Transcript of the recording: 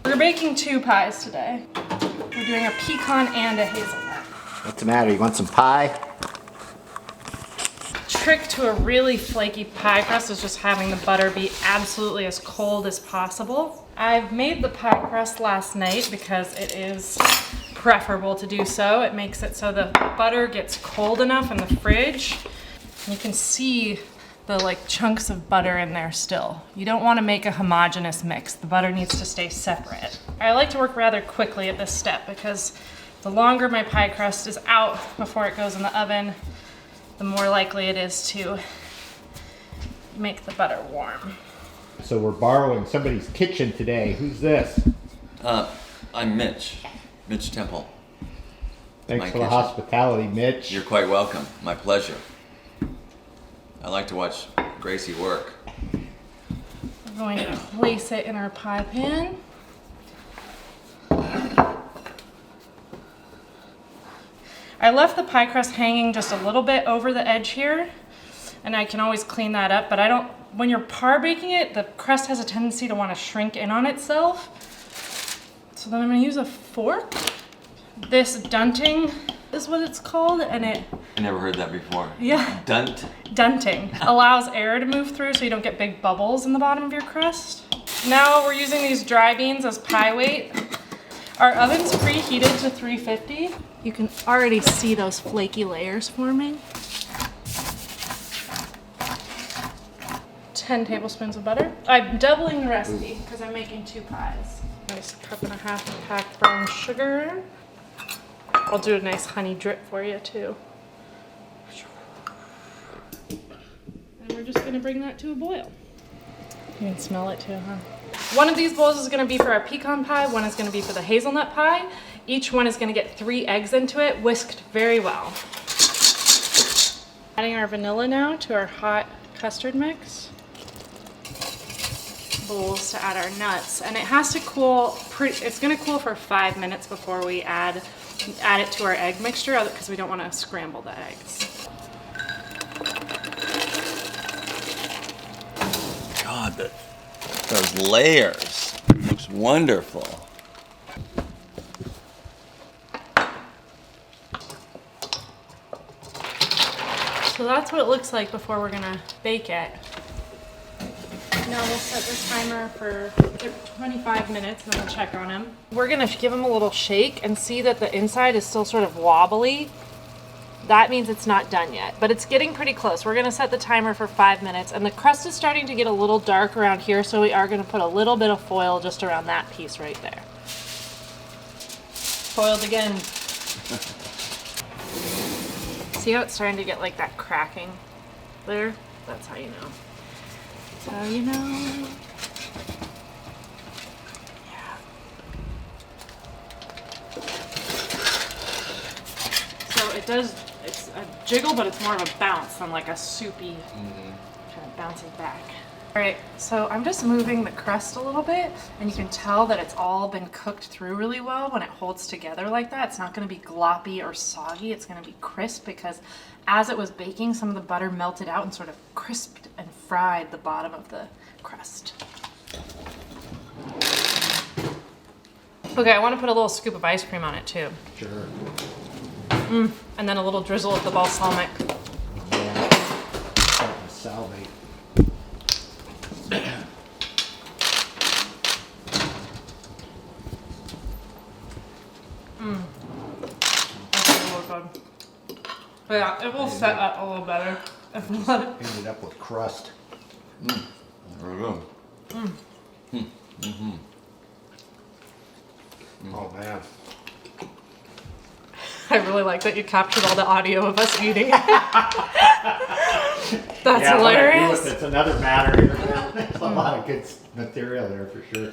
We're baking 2 pies today. We're doing a pecan and a hazelnut. What's the matter? You want some pie? Trick to a really flaky pie crust is just having the butter be absolutely as cold as possible. I've made the pie crust last night because it is preferable to do so. It makes it so the butter gets cold enough in the fridge. You can see the chunks of butter in there still. You don't want to make a homogeneous mix. The butter needs to stay separate. I like to work rather quickly at this step because the longer my pie crust is out before it goes in the oven, the more likely it is to make the butter warm. So we're borrowing somebody's kitchen today. Who's this? I'm Mitch. Mitch Temple. Thanks My for the kitchen. hospitality, Mitch. You're quite welcome. My pleasure. I like to watch Gracie work. We're going to place it in our pie pan. I left the pie crust hanging just a little bit over the edge here, and I can always clean that up, but when you're par baking it, the crust has a tendency to want to shrink in on itself. So then I'm going to use a fork. This dunting is what it's called, and I never heard that before. Yeah. Dunting allows air to move through so you don't get big bubbles in the bottom of your crust. Now we're using these dry beans as pie weight. Our oven's preheated to 350. You can already see those flaky layers forming. 10 tablespoons of butter. I'm doubling the recipe because I'm making 2 pies. Nice 1.5 cups of packed brown sugar. I'll do a nice honey drip for you too. And we're just gonna bring that to a boil. You can smell it too, huh? One of these bowls is gonna be for our pecan pie, one is gonna be for the hazelnut pie. Each one is gonna get 3 eggs into it, whisked very well. Adding our vanilla now to our hot custard mix. Bowls to add our nuts, and it has to cool, it's gonna cool for 5 minutes before we add it to our egg mixture because we don't want to scramble the eggs. God, those layers. Looks wonderful. So that's what it looks like before we're gonna bake it. Now we'll set the timer for 25 minutes and then we'll check on them. We're gonna give them a little shake and see that the inside is still sort of wobbly. That means it's not done yet, but it's getting pretty close. We're gonna set the timer for 5 minutes, and the crust is starting to get a little dark around here, so we are gonna put a little bit of foil just around that piece right there. Foiled again. See how it's starting to get like that cracking there? That's how you know. That's how you know. Yeah. So it does, it's a jiggle, but it's more of a bounce than like a soupy kind of bounces back. All right, so I'm just moving the crust a little bit, and you can tell that it's all been cooked through really well when it holds together like that. It's not gonna be gloppy or soggy, it's gonna be crisp because as it was baking, some of the butter melted out and sort of crisped and fried the bottom of the crust. Okay, I wanna put a little scoop of ice cream on it too. Sure. And then a little drizzle of the balsamic. Yeah. Starting to salivate. That's really good. But yeah, it will set up a little better if we let it. Ended up with crust. Very good. Oh man. I really like that you captured all the audio of us eating. That's Yeah, hilarious. It's another matter here. There's a lot of good material there for sure.